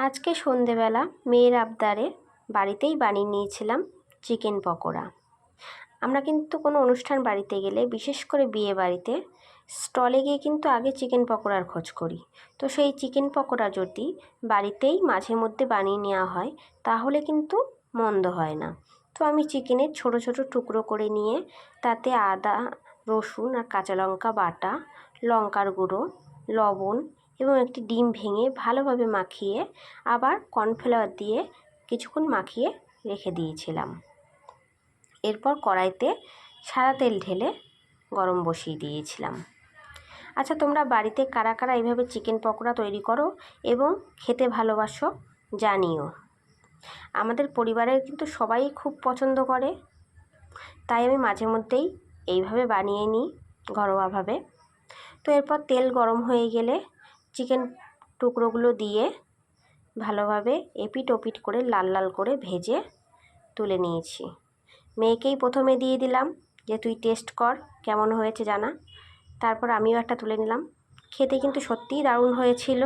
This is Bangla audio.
আজকে সন্ধেবেলা মেয়ের আবদারে বাড়িতেই বানিয়ে নিয়েছিলাম চিকেন পকোড়া। আমরা কিন্তু কোনো অনুষ্ঠান বাড়িতে গেলে, বিশেষ করে বিয়ে বাড়িতে, স্টলে গিয়ে কিন্তু আগে চিকেন পকোড়ার খোঁজ করি। তো সেই চিকেন পকোড়া যদি বাড়িতেই মাঝে মধ্যে বানিয়ে নেওয়া হয় তাহলে কিন্তু মন্দ হয় না। তো আমি চিকেনের ছোট ছোট টুকরো করে নিয়ে তাতে আদা, রসুন আর কাঁচা লঙ্কা বাটা, লঙ্কার গুঁড়ো, লবণ এবং একটি ডিম ভেঙে ভালোভাবে মাখিয়ে আবার কর্নফ্লাওয়ার দিয়ে কিছুক্ষণ মাখিয়ে রেখে দিয়েছিলাম। এরপর কড়াইতে সাদা তেল ঢেলে গরম বসিয়ে দিয়েছিলাম। আচ্ছা, তোমরা বাড়িতে কারা কারা এইভাবে চিকেন পকোড়া তৈরি করো এবং খেতে ভালোবাসো জানিও। আমাদের পরিবারের কিন্তু সবাই খুব পছন্দ করে, তাই আমি মাঝে মধ্যেই এইভাবে বানিয়ে নিই ঘরোয়াভাবে। তো এরপর তেল গরম হয়ে গেলে চিকেন টুকরোগুলো দিয়ে ভালোভাবে এপিট ওপিট করে লাল লাল করে ভেজে তুলে নিয়েছি। মেয়েকেই প্রথমে দিয়ে দিলাম যে তুই টেস্ট কর কেমন হয়েছে জানা। তারপর আমিও একটা তুলে নিলাম। খেতে কিন্তু সত্যিই দারুণ হয়েছিল।